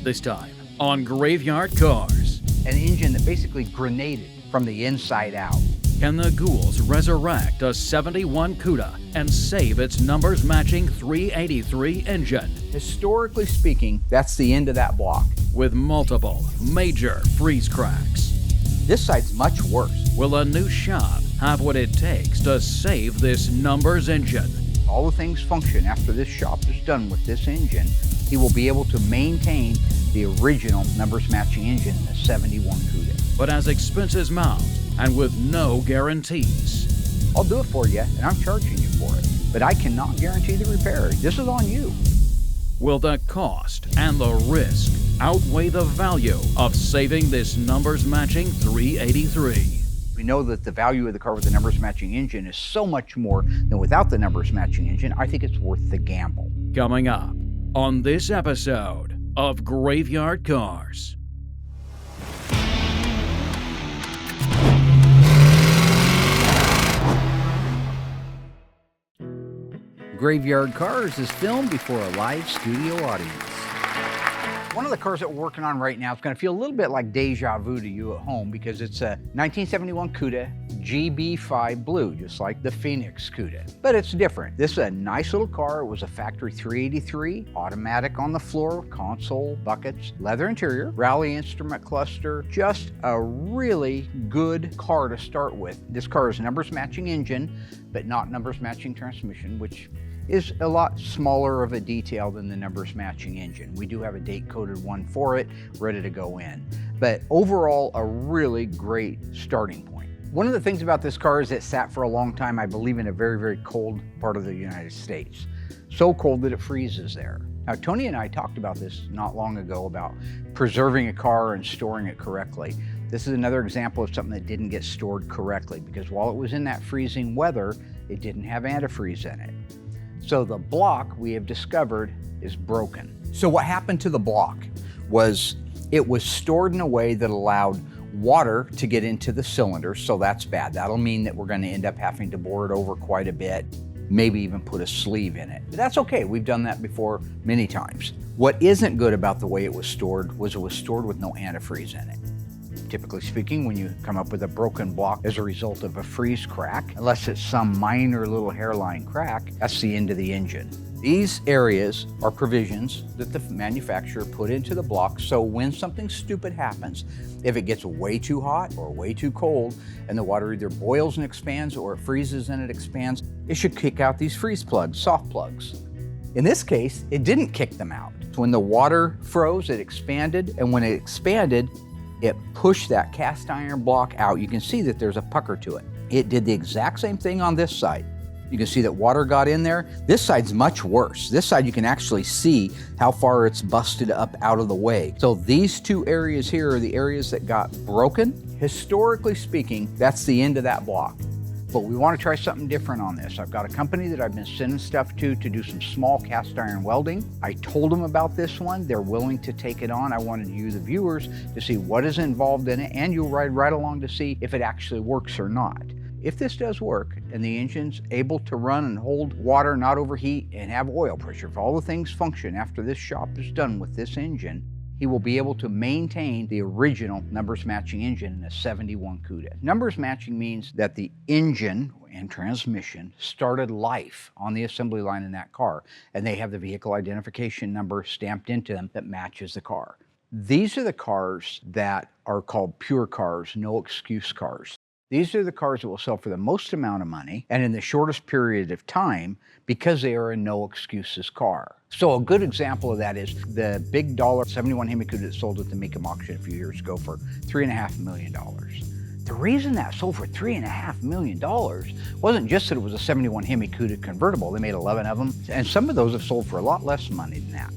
This time on Graveyard Carz. An engine that basically grenaded from the inside out. Can the ghouls resurrect a 71 Cuda and save its numbers-matching 383 engine? Historically speaking, that's the end of that block. With multiple major freeze cracks. This side's much worse. Will a new shop have what it takes to save this numbers engine? All the things function after this shop is done with this engine. He will be able to maintain the original numbers matching engine in the 71 Cuda. But as expenses mount and with no guarantees. I'll do it for you, and I'm charging you for it. But I cannot guarantee the repair. This is on you. Will the cost and the risk outweigh the value of saving this numbers matching 383? We know that the value of the car with the numbers matching engine is so much more than without the numbers matching engine. I think it's worth the gamble. Coming up on this episode of Graveyard Carz. Graveyard Carz is filmed before a live studio audience. One of the cars that we're working on right now is going to feel a little bit like deja vu to you at home because it's a 1971 Cuda GB5 Blue, just like the Phoenix Cuda. But it's different. This is a nice little car. It was a factory 383, automatic on the floor, console, buckets, leather interior, rally instrument cluster, just a really good car to start with. This car is numbers matching engine, but not numbers matching transmission, which is a lot smaller of a detail than the numbers matching engine. We do have a date coded one for it, ready to go in. But overall, a really great starting point. One of the things about this car is it sat for a long time, I believe, in a very, very cold part of the United States. So cold that it freezes there. Now, Tony and I talked about this not long ago about preserving a car and storing it correctly. This is another example of something that didn't get stored correctly because while it was in that freezing weather, it didn't have antifreeze in it. So the block we have discovered is broken. So what happened to the block was it was stored in a way that allowed water to get into the cylinder, so that's bad. That'll mean that we're going to end up having to bore it over quite a bit, maybe even put a sleeve in it. But that's okay, we've done that before many times. What isn't good about the way it was stored was it was stored with no antifreeze in it. Typically speaking, when you come up with a broken block as a result of a freeze crack, unless it's some minor little hairline crack, that's the end of the engine. These areas are provisions that the manufacturer put into the block so when something stupid happens, if it gets way too hot or way too cold and the water either boils and expands or it freezes and it expands, it should kick out these freeze plugs, soft plugs. In this case, it didn't kick them out. When the water froze, it expanded, and when it expanded, it pushed that cast iron block out. You can see that there's a pucker to it. It did the exact same thing on this side. You can see that water got in there. This side's much worse. This side you can actually see how far it's busted up out of the way. So these two areas here are the areas that got broken. Historically speaking, that's the end of that block. But we want to try something different on this. I've got a company that I've been sending stuff to do some small cast iron welding. I told them about this one. They're willing to take it on. I wanted you, the viewers, to see what is involved in it, and you'll ride right along to see if it actually works or not. If this does work and the engine's able to run and hold water, not overheat, and have oil pressure, if all the things function after this shop is done with this engine, he will be able to maintain the original numbers matching engine in a 71 Cuda. Numbers matching means that the engine and transmission started life on the assembly line in that car, and they have the vehicle identification number stamped into them that matches the car. These are the cars that are called pure cars, no excuse cars. These are the cars that will sell for the most amount of money and in the shortest period of time because they are a no excuses car. So a good example of that is the big dollar 71 Hemi Cuda that sold at the Mecum auction a few years ago for $3.5 million. The reason that sold for $3.5 million wasn't just that it was a 71 Hemi Cuda convertible. They made 11 of them, and some of those have sold for a lot less money than that.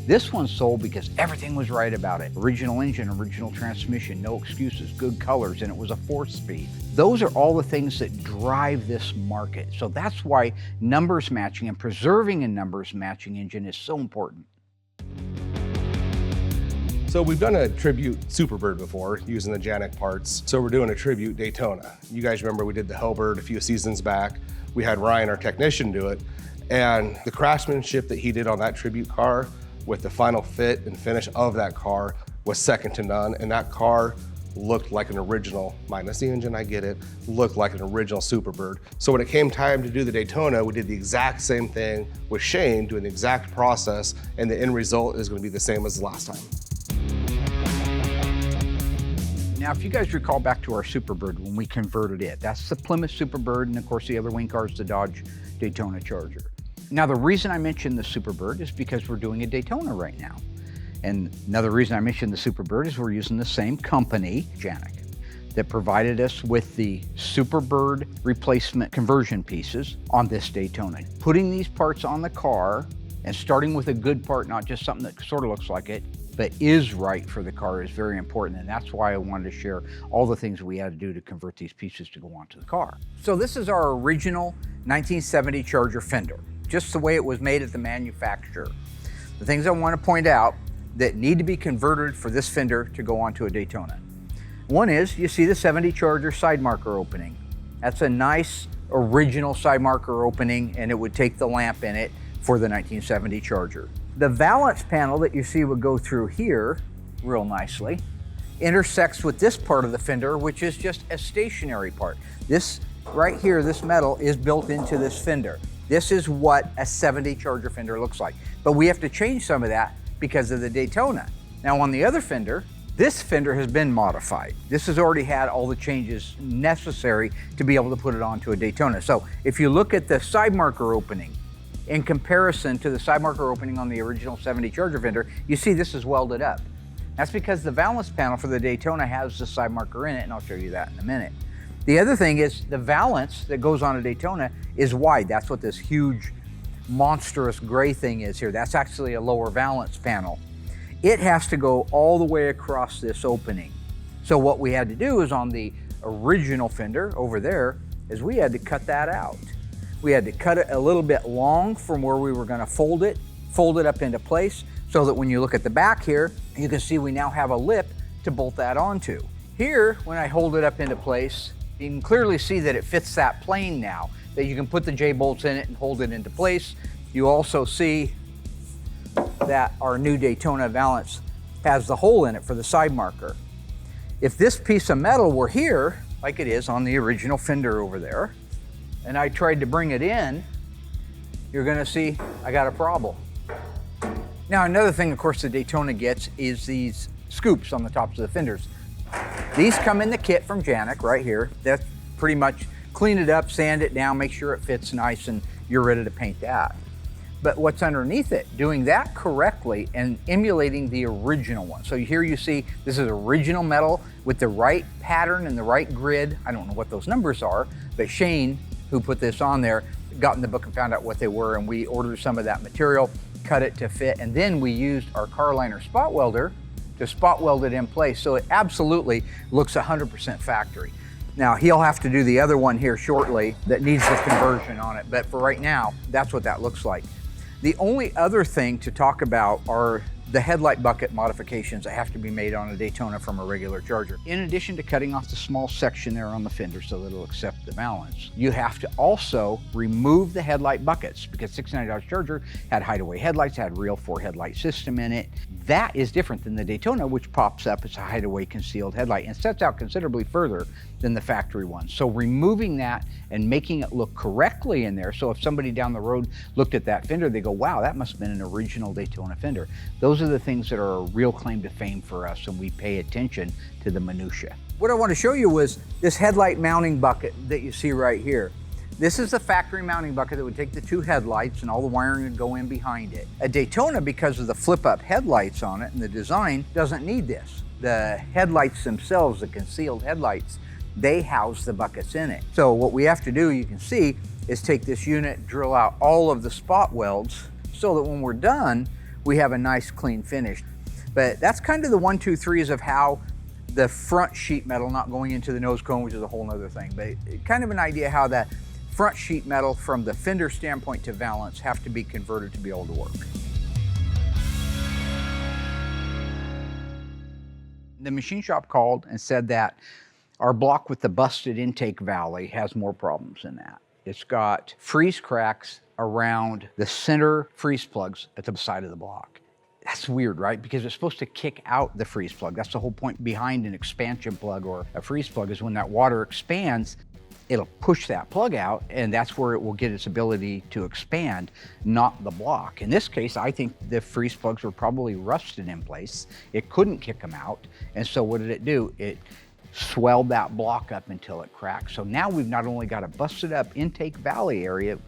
This one sold because everything was right about it. Original engine, original transmission, no excuses, good colors, and it was a 4-speed. Those are all the things that drive this market. So that's why numbers matching and preserving a numbers matching engine is so important. So we've done a tribute Superbird before using the Janik parts. So we're doing a tribute Daytona. You guys remember we did the Hellbird a few seasons back. We had Ryan, our technician, do it. And the craftsmanship that he did on that tribute car with the final fit and finish of that car was second to none, and that car looked like an original, minus the engine, I get it, looked like an original Superbird. So when it came time to do the Daytona, we did the exact same thing with Shane, doing the exact process, and the end result is gonna be the same as the last time. Now, if you guys recall back to our Superbird when we converted it, that's the Plymouth Superbird, and of course the other wing car is the Dodge Daytona Charger. Now, the reason I mentioned the Superbird is because we're doing a Daytona right now. And another reason I mentioned the Superbird is we're using the same company, Janik, that provided us with the Superbird replacement conversion pieces on this Daytona. Putting these parts on the car and starting with a good part, not just something that sort of looks like it, but is right for the car, is very important. And that's why I wanted to share all the things we had to do to convert these pieces to go onto the car. So this is our original 1970 Charger fender, just the way it was made at the manufacturer. The things I want to point out that need to be converted for this fender to go onto a Daytona. One is, you see the 70 Charger side marker opening. That's a nice original side marker opening, and it would take the lamp in it for the 1970 Charger. The valance panel that you see would go through here real nicely, intersects with this part of the fender, which is just a stationary part. This right here, this metal is built into this fender. This is what a 70 Charger fender looks like. But we have to change some of that because of the Daytona. Now on the other fender, this fender has been modified. This has already had all the changes necessary to be able to put it onto a Daytona. So if you look at the side marker opening in comparison to the side marker opening on the original 70 Charger fender, you see this is welded up. That's because the valance panel for the Daytona has the side marker in it, and I'll show you that in a minute. The other thing is the valance that goes on a Daytona is wide. That's what this huge monstrous gray thing is here. That's actually a lower valance panel. It has to go all the way across this opening. So what we had to do is on the original fender over there is we had to cut that out. We had to cut it a little bit long from where we were going to fold it up into place so that when you look at the back here, you can see we now have a lip to bolt that onto. Here, when I hold it up into place, you can clearly see that it fits that plane now, that you can put the J-bolts in it and hold it into place. You also see that our new Daytona valance has the hole in it for the side marker. If this piece of metal were here, like it is on the original fender over there, and I tried to bring it in, you're gonna see I got a problem. Now another thing, of course, the Daytona gets is these scoops on the tops of the fenders. These come in the kit from Janik right here. That's pretty much clean it up, sand it down, make sure it fits nice, and you're ready to paint that. But what's underneath it, doing that correctly and emulating the original one. So here you see this is original metal with the right pattern and the right grid. I don't know what those numbers are, but Shane, who put this on there, got in the book and found out what they were, and we ordered some of that material, cut it to fit, and then we used our car liner spot welder to spot weld it in place. So it absolutely looks 100% factory. Now he'll have to do the other one here shortly that needs the conversion on it, but for right now, that's what that looks like. The only other thing to talk about are the headlight bucket modifications that have to be made on a Daytona from a regular Charger. In addition to cutting off the small section there on the fender so that it'll accept the valance, you have to also remove the headlight buckets because 69 Dodge Charger had hideaway headlights, had real 4 headlight system in it. That is different than the Daytona, which pops up as a hideaway concealed headlight and sets out considerably further than the factory one. So removing that and making it look correctly in there, so if somebody down the road looked at that fender, they go, wow, that must have been an original Daytona fender. Those are the things that are a real claim to fame for us, and we pay attention to the minutia. What I want to show you was this headlight mounting bucket that you see right here. This is the factory mounting bucket that would take the 2 headlights and all the wiring would go in behind it. A Daytona, because of the flip-up headlights on it and the design, doesn't need this. The headlights themselves, the concealed headlights, they house the buckets in it. So what we have to do, you can see, is take this unit, drill out all of the spot welds so that when we're done, we have a nice clean finish. But that's kind of the 1, 2, 3s of how the front sheet metal, not going into the nose cone, which is a whole nother thing, but kind of an idea how that front sheet metal from the fender standpoint to valance have to be converted to be able to work. The machine shop called and said that our block with the busted intake valley has more problems than that. It's got freeze cracks around the center freeze plugs at the side of the block. It's weird, right? Because it's supposed to kick out the freeze plug. That's the whole point behind an expansion plug or a freeze plug, is when that water expands, it'll push that plug out, and that's where it will get its ability to expand, not the block. In this case, I think the freeze plugs were probably rusted in place. It couldn't kick them out, and so what did it do? It swelled that block up until it cracked. So now we've not only got a busted up intake valley area,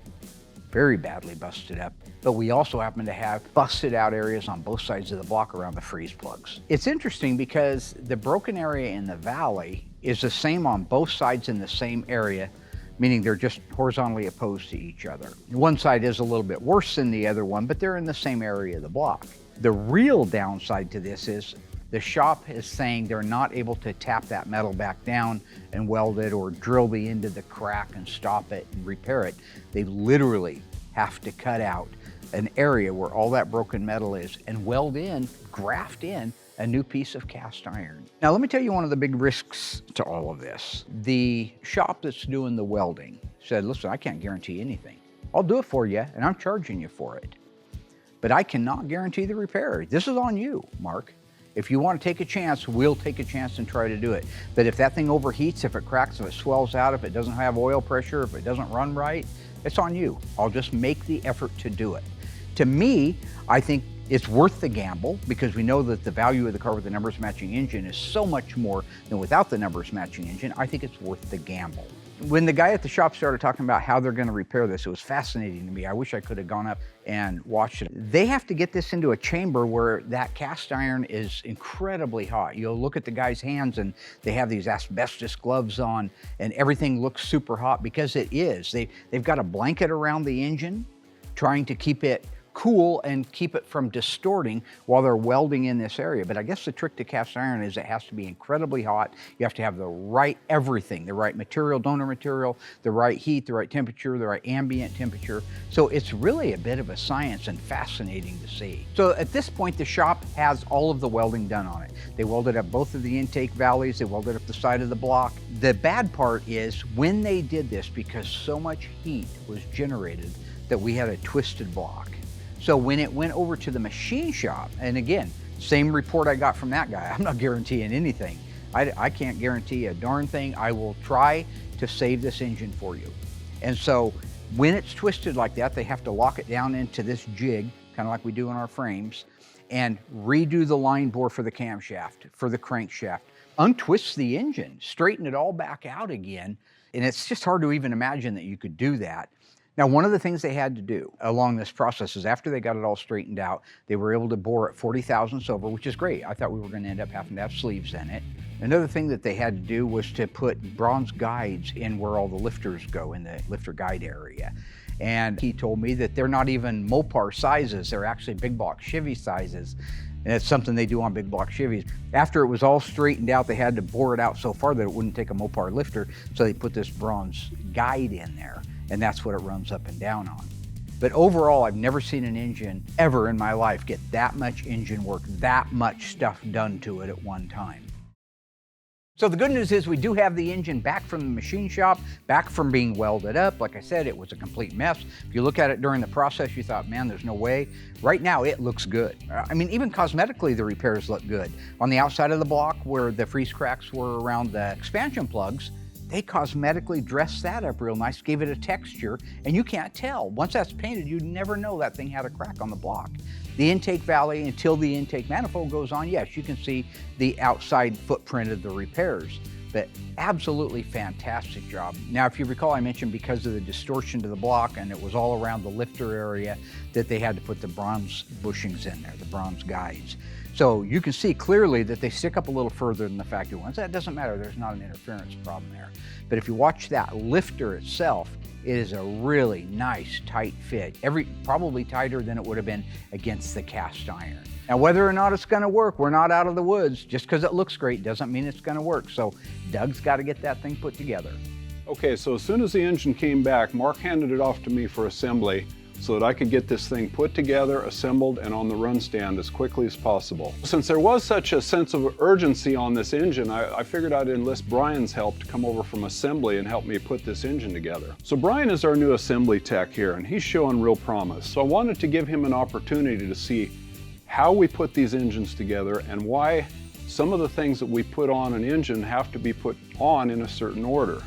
very badly busted up, but we also happen to have busted out areas on both sides of the block around the freeze plugs. It's interesting because the broken area in the valley is the same on both sides in the same area, meaning they're just horizontally opposed to each other. One side is a little bit worse than the other one, but they're in the same area of the block. The real downside to this is the shop is saying they're not able to tap that metal back down and weld it or drill the end of the crack and stop it and repair it. They literally have to cut out an area where all that broken metal is and weld in, graft in a new piece of cast iron. Now let me tell you one of the big risks to all of this. The shop that's doing the welding said, listen, I can't guarantee anything. I'll do it for you and I'm charging you for it. But I cannot guarantee the repair. This is on you, Mark. If you want to take a chance, we'll take a chance and try to do it. But if that thing overheats, if it cracks, if it swells out, if it doesn't have oil pressure, if it doesn't run right, it's on you. I'll just make the effort to do it. To me, I think it's worth the gamble because we know that the value of the car with the numbers matching engine is so much more than without the numbers matching engine. I think it's worth the gamble. When the guy at the shop started talking about how they're going to repair this, it was fascinating to me. I wish I could have gone up and watched it. They have to get this into a chamber where that cast iron is incredibly hot. You'll look at the guy's hands and they have these asbestos gloves on and everything looks super hot because it is. They've got a blanket around the engine trying to keep it cool and keep it from distorting while they're welding in this area. But I guess the trick to cast iron is it has to be incredibly hot. You have to have the right everything, the right material, donor material, the right heat, the right temperature, the right ambient temperature. So it's really a bit of a science and fascinating to see. So at this point, the shop has all of the welding done on it. They welded up both of the intake valleys, they welded up the side of the block. The bad part is when they did this, because so much heat was generated that we had a twisted block. So when it went over to the machine shop, and again, same report I got from that guy, I'm not guaranteeing anything. I can't guarantee a darn thing. I will try to save this engine for you. And so when it's twisted like that, they have to lock it down into this jig, kind of like we do in our frames, and redo the line bore for the camshaft, for the crankshaft, untwist the engine, straighten it all back out again. And it's just hard to even imagine that you could do that. Now, one of the things they had to do along this process is after they got it all straightened out, they were able to bore at 40 thousandths over, which is great. I thought we were going to end up having to have sleeves in it. Another thing that they had to do was to put bronze guides in where all the lifters go, in the lifter guide area. And he told me that they're not even Mopar sizes, they're actually big block Chevy sizes. And it's something they do on big block Chevys. After it was all straightened out, they had to bore it out so far that it wouldn't take a Mopar lifter, so they put this bronze guide in there. And that's what it runs up and down on. But overall, I've never seen an engine ever in my life get that much engine work, that much stuff done to it at one time. So the good news is we do have the engine back from the machine shop, back from being welded up. Like I said, it was a complete mess. If you look at it during the process, you thought, man, there's no way. Right now, it looks good. I mean, even cosmetically, the repairs look good. On the outside of the block where the freeze cracks were around the expansion plugs, they cosmetically dressed that up real nice, gave it a texture, and you can't tell. Once that's painted, you'd never know that thing had a crack on the block. The intake valley, until the intake manifold goes on, yes, you can see the outside footprint of the repairs, but absolutely fantastic job. Now, if you recall, I mentioned because of the distortion to the block and it was all around the lifter area that they had to put the bronze bushings in there, the bronze guides. So you can see clearly that they stick up a little further than the factory ones. That doesn't matter, there's not an interference problem there. But if you watch that lifter itself, it is a really nice, tight fit. Probably tighter than it would have been against the cast iron. Now, whether or not it's gonna work, we're not out of the woods. Just because it looks great doesn't mean it's gonna work. So Doug's gotta get that thing put together. Okay, so as soon as the engine came back, Mark handed it off to me for assembly so that I could get this thing put together, assembled, and on the run stand as quickly as possible. Since there was such a sense of urgency on this engine, I figured I'd enlist Brian's help to come over from assembly and help me put this engine together. So Brian is our new assembly tech here, and he's showing real promise. So I wanted to give him an opportunity to see how we put these engines together and why some of the things that we put on an engine have to be put on in a certain order.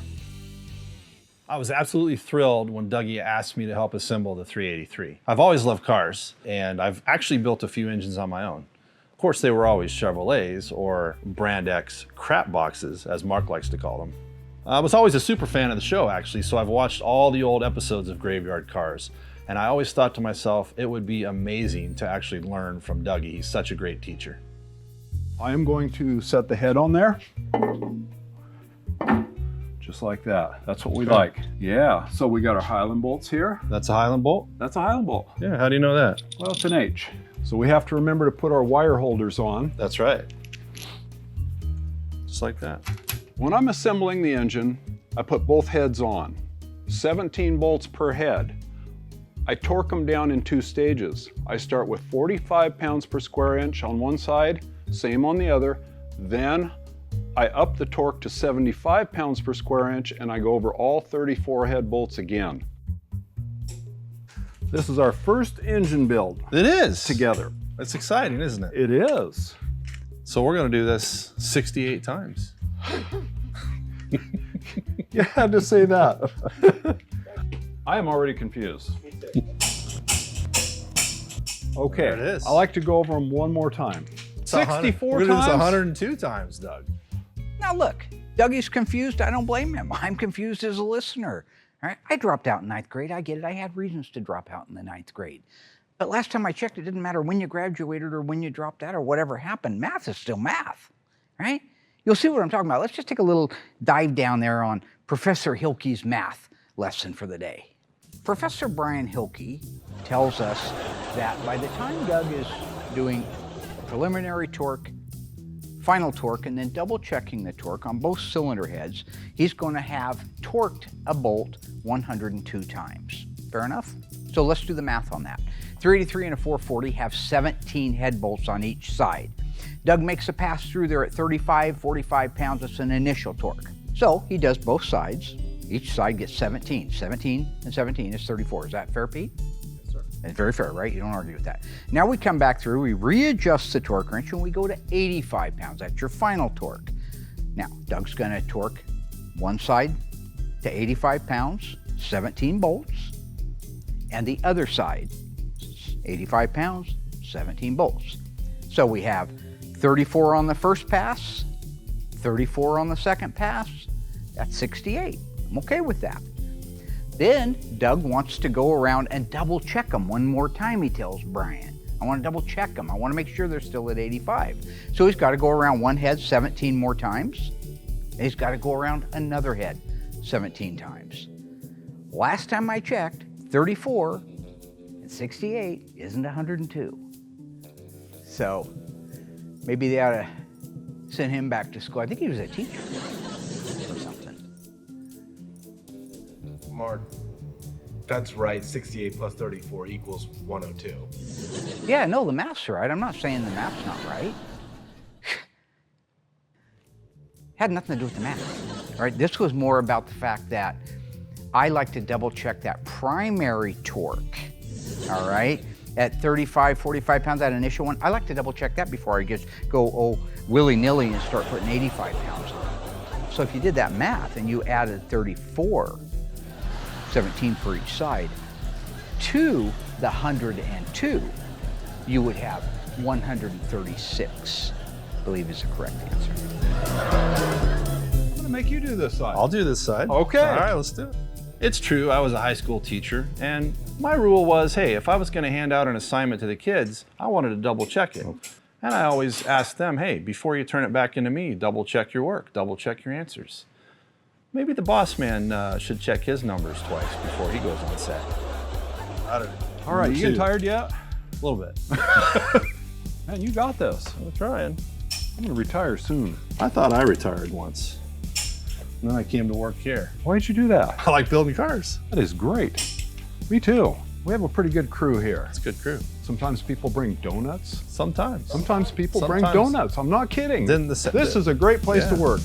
I was absolutely thrilled when Dougie asked me to help assemble the 383. I've always loved cars, and I've actually built a few engines on my own. Of course, they were always Chevrolets or Brand X crap boxes, as Mark likes to call them. I was always a super fan of the show, actually, so I've watched all the old episodes of Graveyard Carz, and I always thought to myself, it would be amazing to actually learn from Dougie. He's such a great teacher. I am going to set the head on there. Just like that. That's what we like. Yeah, so we got our Highland bolts here. That's a Highland bolt? That's a Highland bolt. Yeah, how do you know that? Well, it's an H. So we have to remember to put our wire holders on. That's right. Just like that. When I'm assembling the engine, I put both heads on. 17 bolts per head. I torque them down in 2 stages. I start with 45 pounds per square inch on one side, same on the other. Then I up the torque to 75 pounds per square inch and I go over all 34 head bolts again. This is our first engine build. It is. Together. It's exciting, isn't it? It is. So we're gonna do this 68 times. You had to say that. I am already confused. Okay, There it is. I like to go over them one more time. 64 We're gonna do this times? 102 times, Doug. Now look, Dougie's confused. I don't blame him. I'm confused as a listener. All right? I dropped out in 9th grade. I get it. I had reasons to drop out in the 9th grade. But last time I checked, it didn't matter when you graduated or when you dropped out or whatever happened. Math is still math, right? You'll see what I'm talking about. Let's just take a little dive down there on Professor Hilke's math lesson for the day. Professor Brian Hilke tells us that by the time Doug is doing preliminary torque, final torque, and then double checking the torque on both cylinder heads, he's going to have torqued a bolt 102 times. Fair enough? So let's do the math on that. 383 and a 440 have 17 head bolts on each side. Doug makes a pass through there at 35, 45 pounds. It's an initial torque. So he does both sides. Each side gets 17. 17 and 17 is 34. Is that fair, Pete? Yes, sir. It's very fair, right? You don't argue with that. Now we come back through, we readjust the torque wrench, and we go to 85 pounds. That's your final torque. Now, Doug's going to torque one side to 85 pounds, 17 bolts, and the other side, 85 pounds, 17 bolts. So we have 34 on the first pass, 34 on the second pass. That's 68. I'm okay with that. Then Doug wants to go around and double check them one more time, he tells Brian. I want to double check them. I want to make sure they're still at 85. So he's got to go around one head 17 more times. And he's got to go around another head 17 times. Last time I checked, 34 and 68 isn't 102. So maybe they ought to send him back to school. I think he was a teacher or something. Mark, that's right. 68 plus 34 equals 102. Yeah, no, the math's right. I'm not saying the math's not right. Had nothing to do with the math, all right? This was more about the fact that I like to double check that primary torque, all right? At 35, 45 pounds, that initial one, I like to double check that before I just go, willy-nilly and start putting 85 pounds on. So if you did that math and you added 34, 17 for each side, to the 102, you would have 136, I believe is the correct answer. I'm gonna make you do this side. I'll do this side. Okay. All right, let's do it. It's true, I was a high school teacher, and my rule was, hey, if I was gonna hand out an assignment to the kids, I wanted to double check it. And I always asked them, hey, before you turn it back into me, double check your work, double check your answers. Maybe the boss man should check his numbers twice before he goes on set. I don't know. All right, you getting tired yet? A little bit. Man, you got this. I'm trying. I'm gonna retire soon. I thought I retired once. And then I came to work here. Why'd you do that? I like building cars. That is great. Me too. We have a pretty good crew here. It's a good crew. Sometimes people bring donuts. Sometimes. Sometimes people bring Sometimes. donuts. I'm not kidding. Then this is a great place to work.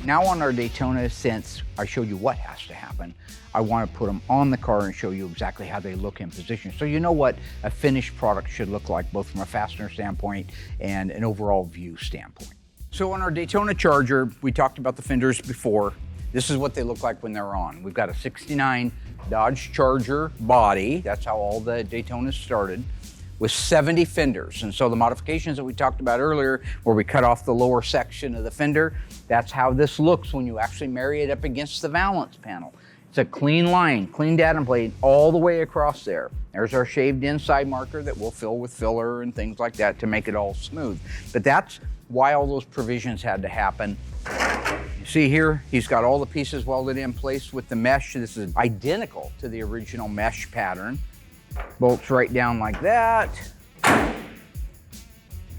Now on our Daytona, since I showed you what has to happen, I want to put them on the car and show you exactly how they look in position. So you know what a finished product should look like, both from a fastener standpoint and an overall view standpoint. So on our Daytona Charger, we talked about the fenders before. This is what they look like when they're on. We've got a 69 Dodge Charger body. That's how all the Daytonas started, with 70 fenders. And so the modifications that we talked about earlier, where we cut off the lower section of the fender, that's how this looks when you actually marry it up against the valance panel. It's a clean line, clean datum plate all the way across there. There's our shaved inside marker that we'll fill with filler and things like that to make it all smooth. But that's why all those provisions had to happen. You see here, he's got all the pieces welded in place with the mesh. This is identical to the original mesh pattern. Bolts right down like that.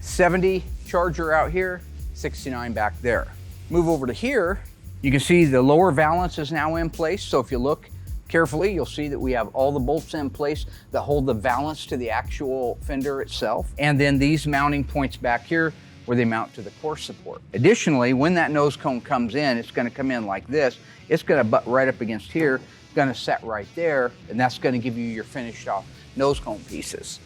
70 Charger out here, 69 back there. Move over to here, you can see the lower valance is now in place. So if you look carefully, you'll see that we have all the bolts in place that hold the valance to the actual fender itself. And then these mounting points back here where they mount to the core support. Additionally, when that nose cone comes in, it's gonna come in like this. It's gonna butt right up against here, gonna set right there, and that's gonna give you your finished off nose cone pieces.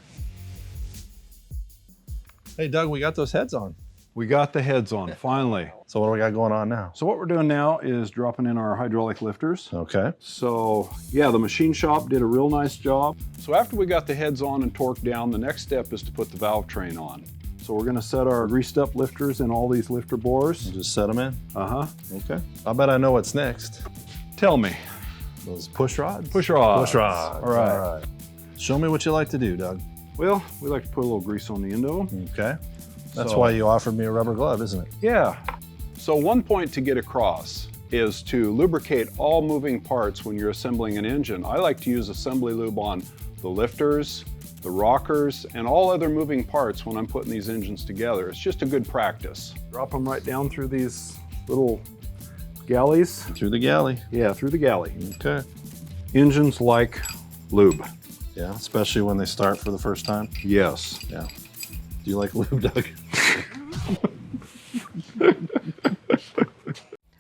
Hey Doug, we got those heads on. We got the heads on, finally. So what do we got going on now? So what we're doing now is dropping in our hydraulic lifters. Okay. So yeah, the machine shop did a real nice job. So after we got the heads on and torqued down, the next step is to put the valve train on. So we're gonna set our greased up lifters in all these lifter bores. And just set them in? Uh-huh. Okay. I bet I know what's next. Tell me. Those push rods? Push rods. Push rods. All right. Show me what you like to do, Doug. Well, we like to put a little grease on the end of them. Okay. That's So- why you offered me a rubber glove, isn't it? Yeah. So one point to get across is to lubricate all moving parts when you're assembling an engine. I like to use assembly lube on the lifters, the rockers, and all other moving parts when I'm putting these engines together. It's just a good practice. Drop them right down through these little galleys. Through the galley. Yeah, through the galley. Okay. Engines like lube. Yeah, especially when they start for the first time. Yes. Yeah. Do you like lube, Doug?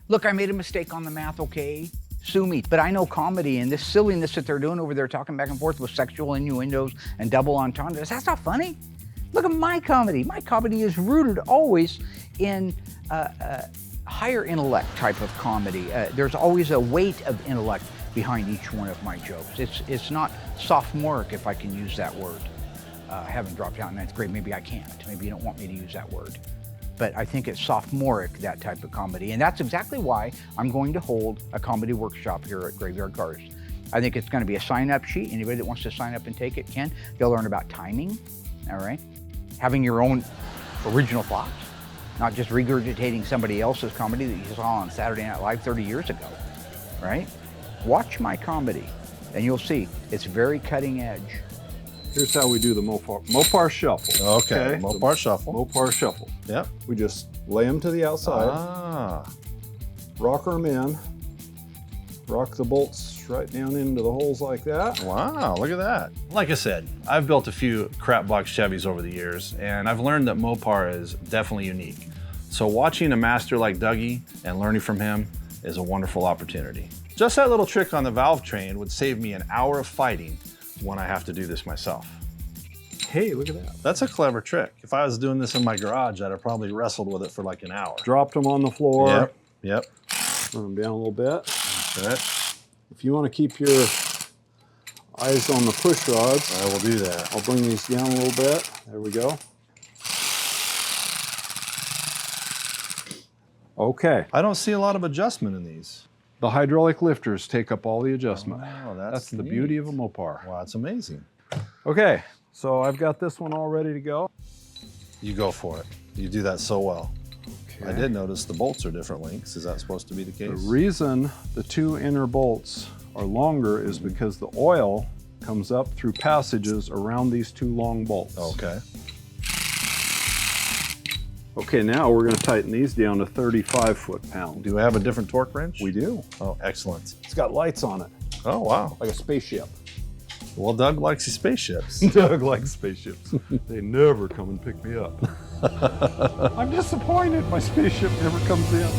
Look, I made a mistake on the math, okay? Sue me, but I know comedy and this silliness that they're doing over there, talking back and forth with sexual innuendos and double entendres. That's not funny. Look at my comedy. My comedy is rooted always in higher intellect type of comedy. There's always a weight of intellect behind each one of my jokes. It's not sophomoric, if I can use that word. I haven't dropped out in 9th grade. Maybe I can't. Maybe you don't want me to use that word. But I think it's sophomoric, that type of comedy. And that's exactly why I'm going to hold a comedy workshop here at Graveyard Carz. I think it's going to be a sign-up sheet. Anybody that wants to sign up and take it can. They'll learn about timing, all right? Having your own original thoughts, not just regurgitating somebody else's comedy that you saw on Saturday Night Live 30 years ago, right? Watch my comedy, and you'll see it's very cutting edge. Here's how we do the Mopar shuffle. Okay. Mopar shuffle. Mopar shuffle. Yep. We just lay them to the outside, rocker them in, rock the bolts right down into the holes like that. Wow, look at that. Like I said, I've built a few crap box Chevys over the years, and I've learned that Mopar is definitely unique. So watching a master like Dougie and learning from him is a wonderful opportunity. Just that little trick on the valve train would save me an hour of fighting when I have to do this myself. Hey, look at that. That's a clever trick. If I was doing this in my garage, I'd have probably wrestled with it for like an hour. Dropped them on the floor. Yep. Run them down a little bit. Okay. If you want to keep your eyes on the push rods, I will do that. I'll bring these down a little bit. There we go. Okay. I don't see a lot of adjustment in these. The hydraulic lifters take up all the adjustment. Wow, That's the neat. beauty of a Mopar. Wow, that's amazing. Okay, so I've got this one all ready to go. You go for it. You do that so well. Okay. I did notice the bolts are different lengths. Is that supposed to be the The case? reason the two inner bolts are longer is because the oil comes up through passages around these two long bolts. Okay. Okay, now we're going to tighten these down to 35 foot-pound. Do we have a different torque wrench? We do. Oh, excellent. It's got lights on it, Oh, wow. like a spaceship. Well, Doug likes his spaceships. Doug likes spaceships. They never come and pick me up. I'm disappointed my spaceship never comes in.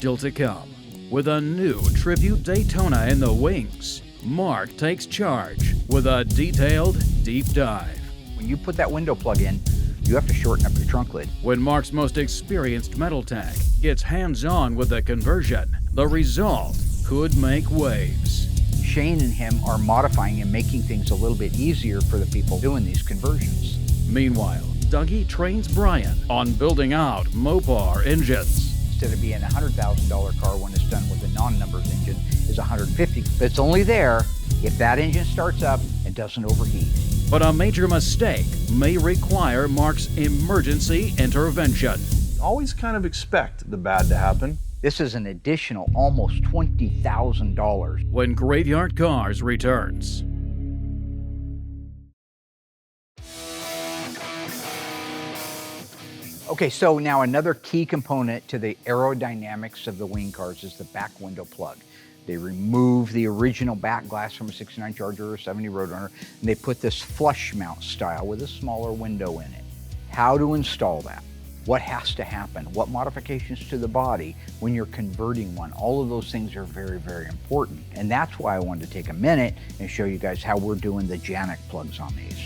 still to come. With a new Tribute Daytona in the wings, Mark takes charge with a detailed deep dive. When you put that window plug in, you have to shorten up your trunk lid. When Mark's most experienced metal tech gets hands-on with the conversion, the result could make waves. Shane and him are modifying and making things a little bit easier for the people doing these conversions. Meanwhile, Dougie trains Brian on building out Mopar engines. Instead of being a $100,000 car when it's done with a non-numbers engine is $150,000. But it's only there if that engine starts up and doesn't overheat. But a major mistake may require Mark's emergency intervention. Always kind of expect the bad to happen. This is an additional almost $20,000. When Graveyard Carz returns. Okay, so now another key component to the aerodynamics of the wing cars is the back window plug. They remove the original back glass from a 69 Charger or 70 Roadrunner, and they put this flush mount style with a smaller window in it. How to install that? What has to happen? What modifications to the body when you're converting one? All of those things are very, very important. And that's why I wanted to take a minute and show you guys how we're doing the Janik plugs on these.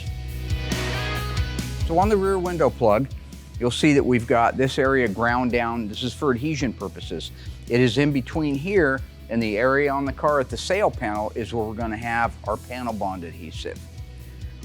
So on the rear window plug, you'll see that we've got this area ground down. This is for adhesion purposes. It is in between here and the area on the car at the sail panel is where we're going to have our panel bond adhesive.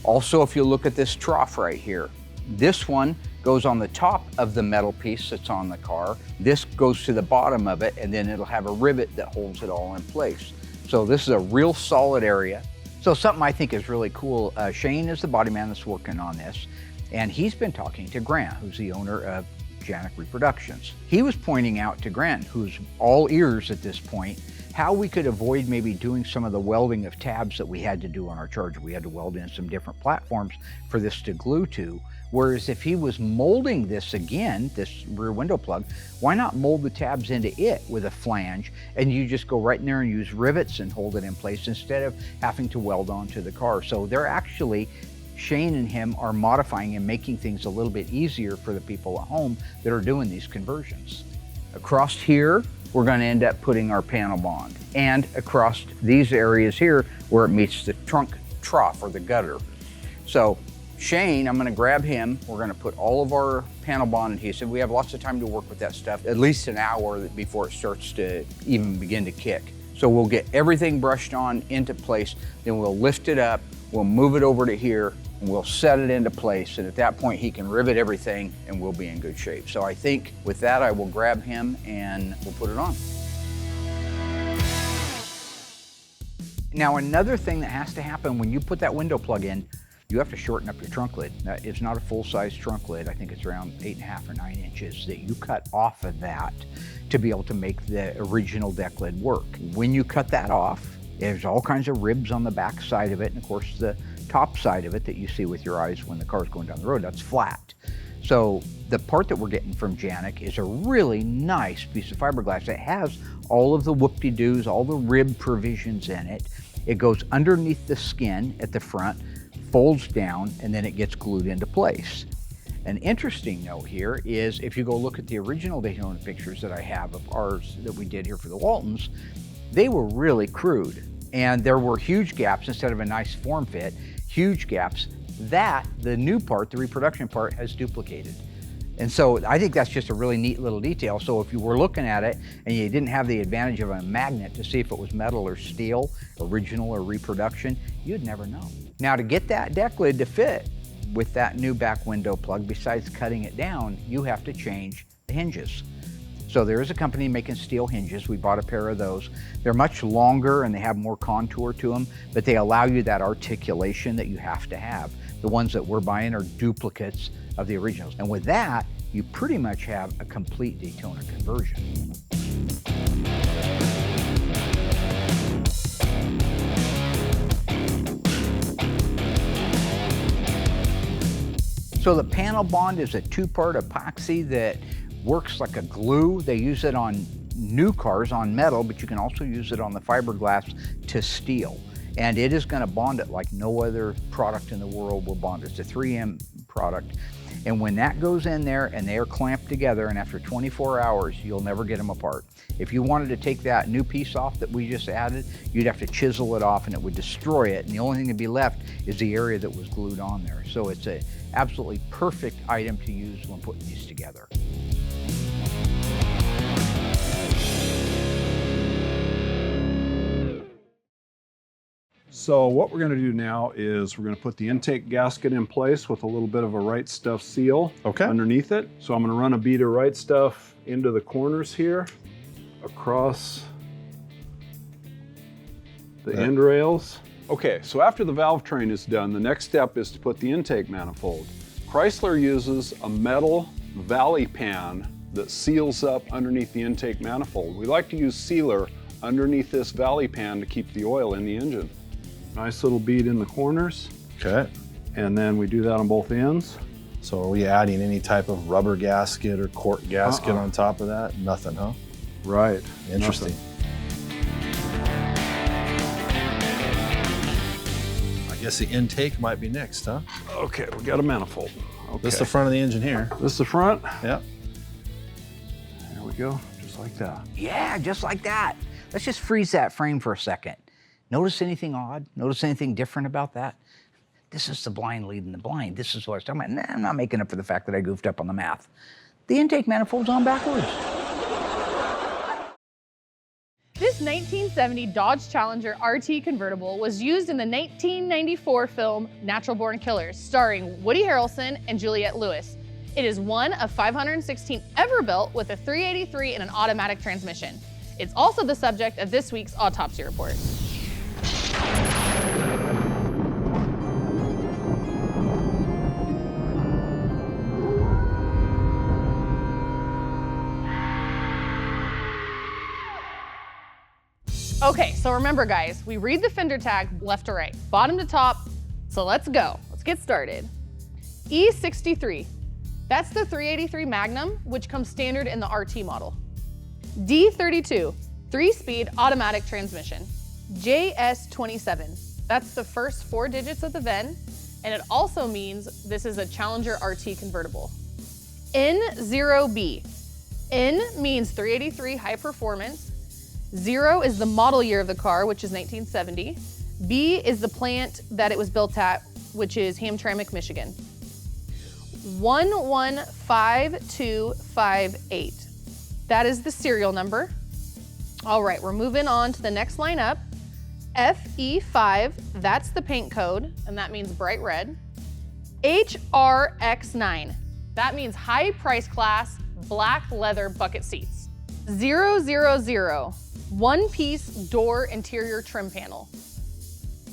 Also, if you look at this trough right here, this one goes on the top of the metal piece that's on the car. This goes to the bottom of it, and then it'll have a rivet that holds it all in place. So this is a real solid area. So something I think is really cool, Shane is the body man that's working on this, and he's been talking to Grant, who's the owner of Janik Reproductions. He was pointing out to Grant, who's all ears at this point, how we could avoid maybe doing some of the welding of tabs that we had to do on our Charger. We had to weld in some different platforms for this to glue to. Whereas if he was molding this again, this rear window plug, why not mold the tabs into it with a flange, and you just go right in there and use rivets and hold it in place instead of having to weld onto the car. So they're actually, Shane and him are modifying and making things a little bit easier for the people at home that are doing these conversions. Across here, we're going to end up putting our panel bond, and across these areas here where it meets the trunk trough or the gutter. So Shane, I'm going to grab him. We're going to put all of our panel bond adhesive. We have lots of time to work with that stuff, at least an hour before it starts to even begin to kick. So we'll get everything brushed on into place, then we'll lift it up, we'll move it over to here, and we'll set it into place. And at that point, he can rivet everything and we'll be in good shape. So I think with that, I will grab him and we'll put it on. Now, another thing that has to happen when you put that window plug in, you have to shorten up your trunk lid. It's not a full-size trunk lid. I think it's around 8.5 or 9 inches that you cut off of that to be able to make the original deck lid work. When you cut that off, there's all kinds of ribs on the back side of it, and of course the top side of it that you see with your eyes when the car's going down the road, that's flat. So the part that we're getting from Janik is a really nice piece of fiberglass. It has all of the whoop-de-doos, all the rib provisions in it. It goes underneath the skin at the front, folds down, and then it gets glued into place. An interesting note here is if you go look at the original Daytona pictures that I have of ours that we did here for the Waltons, they were really crude. And there were huge gaps instead of a nice form fit, huge gaps that the new part, the reproduction part, has duplicated. And so I think that's just a really neat little detail. So if you were looking at it and you didn't have the advantage of a magnet to see if it was metal or steel, original or reproduction, you'd never know. Now to get that deck lid to fit with that new back window plug, besides cutting it down, you have to change the hinges. So there is a company making steel hinges. We bought a pair of those. They're much longer and they have more contour to them, but they allow you that articulation that you have to have. The ones that we're buying are duplicates of the originals. And with that, you pretty much have a complete Daytona conversion. So the panel bond is a two-part epoxy that works like a glue. They use it on new cars on metal, but you can also use it on the fiberglass to steel. And it is going to bond it like no other product in the world will bond it. It's a 3M product. And when that goes in there and they are clamped together, and after 24 hours, you'll never get them apart. If you wanted to take that new piece off that we just added, you'd have to chisel it off and it would destroy it. And the only thing to be left is the area that was glued on there. So it's an absolutely perfect item to use when putting these together. So what we're going to do now is we're going to put the intake gasket in place with a little bit of a Right Stuff seal underneath it. So I'm going to run a bead of Right Stuff into the corners here, across the end rails. Okay, so after the valve train is done, the next step is to put the intake manifold. Chrysler uses a metal valley pan that seals up underneath the intake manifold. We like to use sealer underneath this valley pan to keep the oil in the engine. Nice little bead in the corners. Okay. And then we do that on both ends. So are we adding any type of rubber gasket or cork gasket on top of that? Nothing, huh? Right. Interesting. I guess the intake might be next, huh? Okay, we got a manifold. Okay. This is the front of the engine here. This is the front. Yep. There we go, just like that. Yeah, just like that. Let's just freeze that frame for a second. Notice anything odd? Notice anything different about that? This is the blind leading the blind. This is what I was talking about. Nah, I'm not making up for the fact that I goofed up on the math. The intake manifold's on backwards. This 1970 Dodge Challenger RT convertible was used in the 1994 film Natural Born Killers, starring Woody Harrelson and Juliette Lewis. It is one of 516 ever built with a 383 and an automatic transmission. It's also the subject of this week's autopsy report. Okay, so remember guys, we read the fender tag left to right, bottom to top, so let's go. Let's get started. E63, that's the 383 Magnum, which comes standard in the RT model. D32, 3-speed automatic transmission. JS27, that's the first 4 digits of the VIN, and it also means this is a Challenger RT convertible. N0B, N means 383 high performance, 0 is the model year of the car, which is 1970. B is the plant that it was built at, which is Hamtramck, Michigan. 115258. That is the serial number. All right, we're moving on to the next line up. FE5, that's the paint code, and that means bright red. HRX9, that means high price class, black leather bucket seats. 000, one-piece door interior trim panel.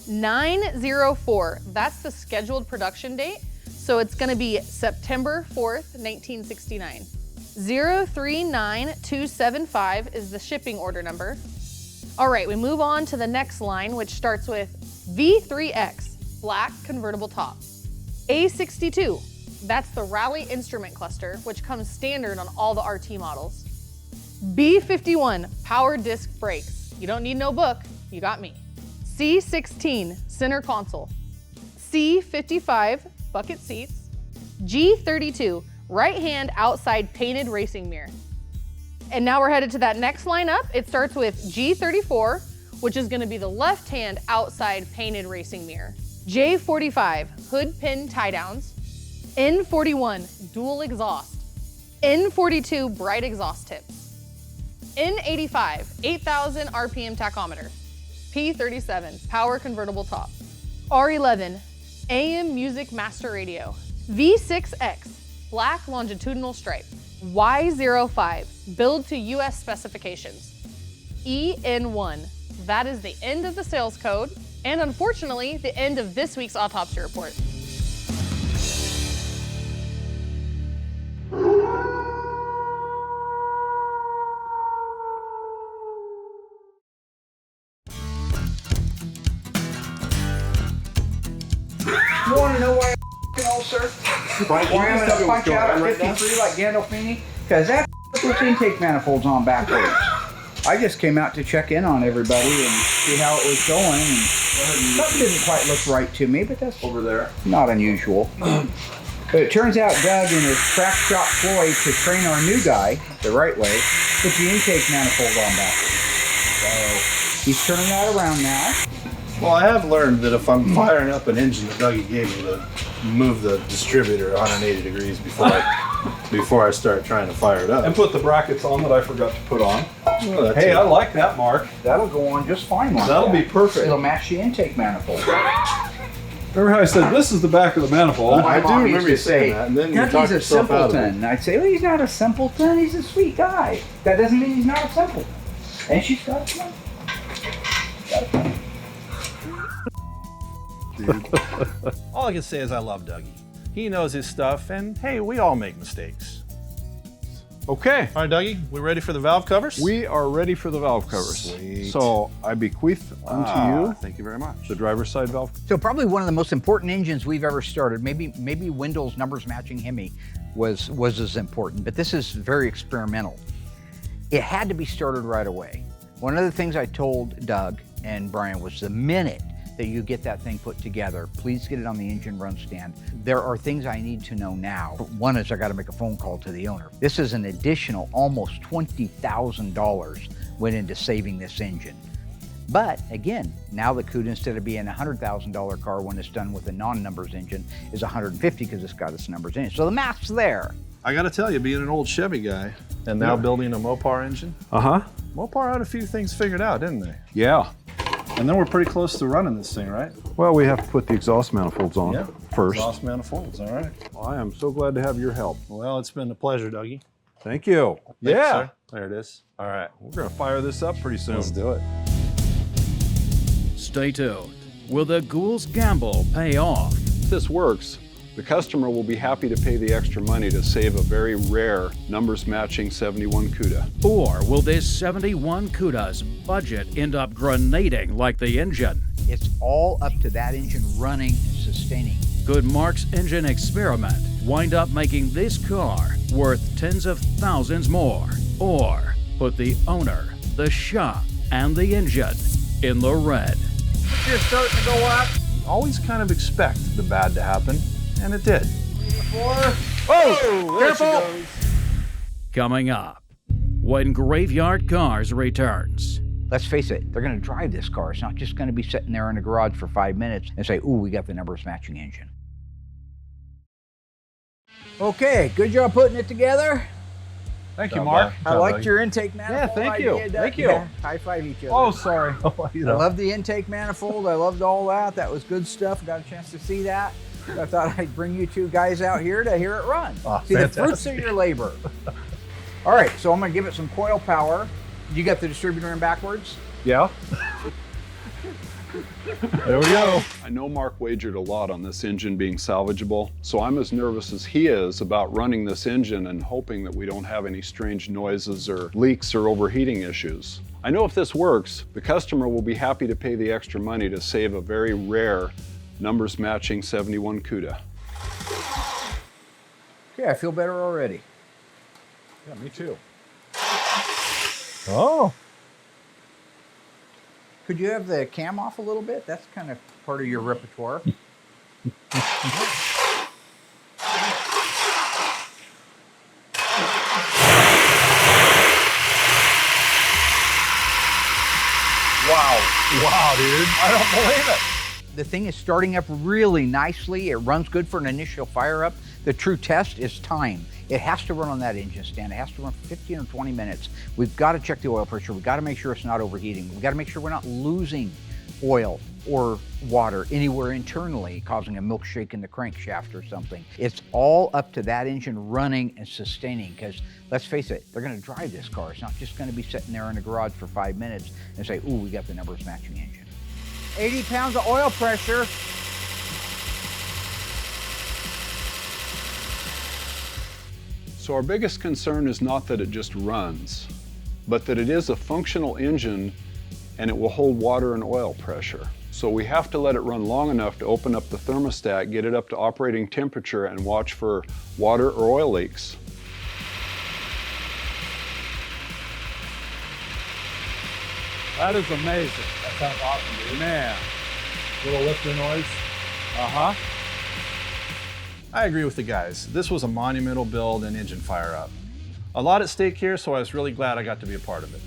904, that's the scheduled production date, so it's gonna be September 4th, 1969. 039275 is the shipping order number. All right, we move on to the next line, which starts with V3X, black convertible top. A62, that's the Rally instrument cluster, which comes standard on all the RT models. B51, power disc brakes. You don't need no book, you got me. C16, center console. C55, bucket seats. G32, right hand outside painted racing mirror. And now we're headed to that next line up. It starts with G34, which is gonna be the left hand outside painted racing mirror. J45, hood pin tie downs. N41, dual exhaust. N42, bright exhaust tips. N85, 8,000 RPM tachometer. P37, power convertible top. R11, AM music master radio. V6X, black longitudinal stripe. Y05, build to US specifications. EN1, that is the end of the sales code, and unfortunately, the end of this week's autopsy report. You want to know why I sir? Why I'm going to punch out at 53 like Gandolfini? Because that this intake manifold's on backwards. I just came out to check in on everybody and see how it was going. And something didn't quite look right to me, but that's over there. Not unusual. But it turns out Doug, in his crack shop ploy to train our new guy the right way, put the intake manifold on backwards. So he's turning that around now. Well, I have learned that if I'm firing up an engine that Dougie gave me, to move the distributor 180 degrees before I start trying to fire it up. And put the brackets on that I forgot to put on. Well, Hey, I like that, Mark. That'll go on just fine like That'll that. be perfect. It'll match the intake manifold. Remember how I said this is the back of the manifold? My I do mom remember used you to saying say, that, and then you Dougie's talked a yourself out of it. simpleton. I'd say, well, he's not a simpleton, he's a sweet guy. That doesn't mean he's not a simpleton. And she's got a point. Got a point. All I can say is I love Dougie. He knows his stuff, and hey, we all make mistakes. Okay. All right, Dougie, we ready for the valve covers? We are ready for the valve covers. Sweet. So I bequeath unto you Thank you very much. the driver's side valve. So probably one of the most important engines we've ever started. Maybe Wendell's numbers matching Hemi was as important, but this is very experimental. It had to be started right away. One of the things I told Doug and Brian was the minute that you get that thing put together, please get it on the engine run stand. There are things I need to know now. One is I got to make a phone call to the owner. This is an additional almost $20,000 went into saving this engine. But again, now the Cuda, instead of being a $100,000 car when it's done with a non-numbers engine, is $150 because it's got its numbers in it. So the math's there. I got to tell you, being an old Chevy guy and now building a Mopar engine, Mopar had a few things figured out, didn't they? Yeah. And then we're pretty close to running this thing, right? Well, we have to put the exhaust manifolds on first. Exhaust manifolds, all right. I am so glad to have your help. Well, it's been a pleasure, Dougie. Thank you. Thanks, Yeah. sir. There it is. All right. We're going to fire this up pretty soon. Let's do it. Stay tuned. Will the Ghoul's gamble pay off? If this works, the customer will be happy to pay the extra money to save a very rare numbers matching 71 Cuda. Or will this 71 Cuda's budget end up grenading like the engine? It's all up to that engine running and sustaining. Could Mark's engine experiment wind up making this car worth tens of thousands more? Or put the owner, the shop, and the engine in the red? You're starting to go up. Always kind of expect the bad to happen, and it did. 4. Oh, there she careful. goes. Coming up, when Graveyard Cars returns. Let's face it, they're going to drive this car. It's not just going to be sitting there in the garage for 5 minutes and say, ooh, we got the numbers matching engine. Okay, good job putting it together. Thank you, Job, Mark. I liked your intake manifold. thank you. idea, Doug. Thank you. Yeah, high five each other. Oh, sorry. I love the intake manifold. I loved all that. That was good stuff. Got a chance to see that. I thought I'd bring you two guys out here to hear it run. Oh, See the fruits of your labor. All right, so I'm going to give it some coil power. You got the distributor in backwards? Yeah. There we go. I know Mark wagered a lot on this engine being salvageable, so I'm as nervous as he is about running this engine and hoping that we don't have any strange noises or leaks or overheating issues. I know if this works, the customer will be happy to pay the extra money to save a very rare numbers matching 71 Cuda. Okay, I feel better already. Yeah, me too. Oh. Could you have the cam off a little bit? That's kind of part of your repertoire. Wow, dude. I don't believe it. The thing is starting up really nicely. It runs good for an initial fire up. The true test is time. It has to run on that engine stand. It has to run for 15 or 20 minutes. We've got to check the oil pressure. We've got to make sure it's not overheating. We've got to make sure we're not losing oil or water anywhere internally, causing a milkshake in the crankshaft or something. It's all up to that engine running and sustaining, because let's face it, they're going to drive this car. It's not just going to be sitting there in the garage for 5 minutes and say, ooh, we got the numbers matching engine. 80 pounds of oil pressure. So our biggest concern is not that it just runs, but that it is a functional engine and it will hold water and oil pressure. So we have to let it run long enough to open up the thermostat, get it up to operating temperature, and watch for water or oil leaks. That is amazing. That sounds awesome, dude. Man. Little lifter noise. Uh-huh. I agree with the guys. This was a monumental build and engine fire up. A lot at stake here, so I was really glad I got to be a part of it.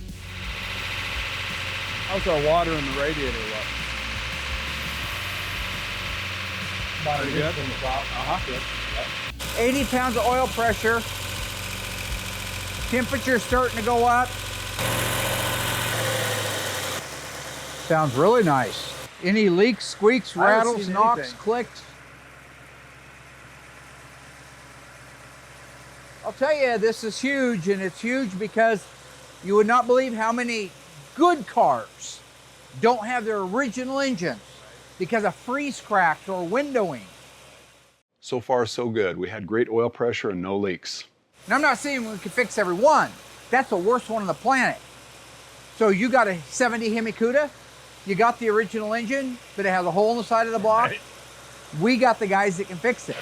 How's our water in the radiator look? Pretty good. 80 pounds of oil pressure. Temperature's starting to go up. Sounds really nice. Any leaks, squeaks, I haven't rattles, seen knocks, anything. clicks? I'll tell you, this is huge, and it's huge because you would not believe how many good cars don't have their original engines because of freeze cracks or windowing. So far, so good. We had great oil pressure and no leaks. And I'm not saying we can fix every one. That's the worst one on the planet. So you got a 70 Hemi Cuda, you got the original engine, but it has a hole in the side of the block. Right. We got the guys that can fix it.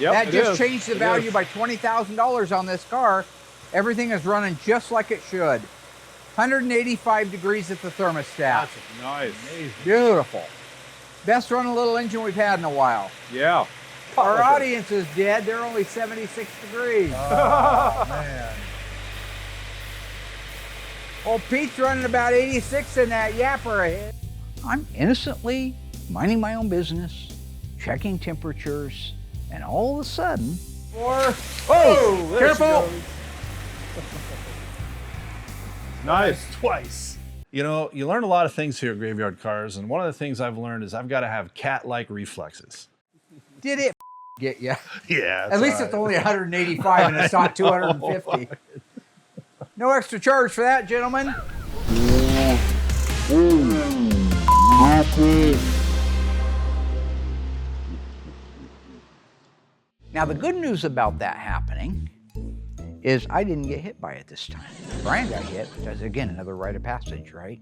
Yep, That it just is. changed the It value is. by $20,000 on this car. Everything is running just like it should. 185 degrees at the thermostat. Nice. Beautiful. Best running little engine we've had in a while. Yeah. Our audience is dead. They're only 76 degrees. Man. Old Pete's running about 86 in that yapper ahead. I'm innocently minding my own business, checking temperatures, and all of a sudden, oh, careful! Nice. Twice. You know, you learn a lot of things here at Graveyard Cars, and one of the things I've learned is I've got to have cat-like reflexes. Did it get you? Yeah. At least it's only 185 and it's not 250. No extra charge for that, gentlemen. Now, the good news about that happening is I didn't get hit by it this time. Brian got hit, because again, another rite of passage, right?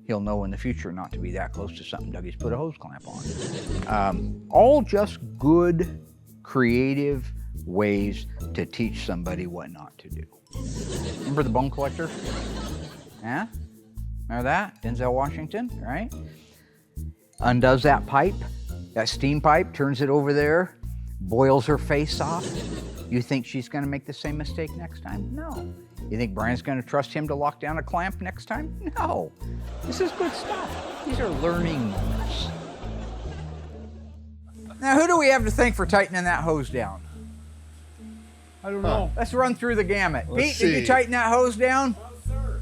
He'll know in the future not to be that close to something Dougie's put a hose clamp on. All just good, creative ways to teach somebody what not to do. Remember the bone collector? Yeah? Remember that? Denzel Washington, right? Undoes that pipe, that steam pipe, turns it over there, boils her face off. You think she's gonna make the same mistake next time? No. You think Brian's gonna trust him to lock down a clamp next time? No. This is good stuff. These are learning moments. Now, who do we have to thank for tightening that hose down? I don't know. Let's run through the gamut. Let's Pete, did you see. tighten that hose down? No, sir.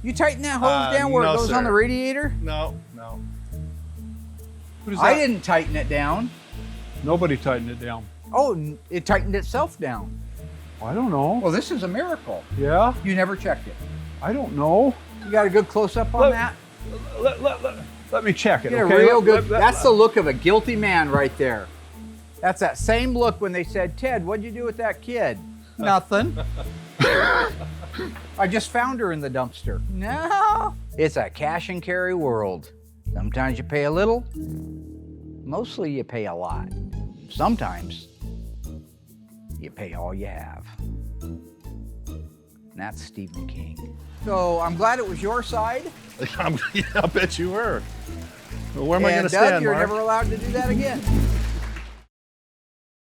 You tighten that hose down where no, it goes on sir. the radiator? No. Who does I that? didn't tighten it down. Nobody tightened it down. Oh, it tightened itself down. I don't know. Well, this is a miracle. Yeah? You never checked it. I don't know. You got a good close-up on that? Let me check it, Get a okay? real good, Let- that's the look of a guilty man right there. That's that same look when they said, Ted, what'd you do with that kid? Nothing. I just found her in the dumpster. No. It's a cash and carry world. Sometimes you pay a little, mostly you pay a lot. Sometimes you pay all you have. And that's Stephen King. So I'm glad it was your side. I bet you were. Well, where am I going And to Doug, stand, you're Mark? never allowed to do that again.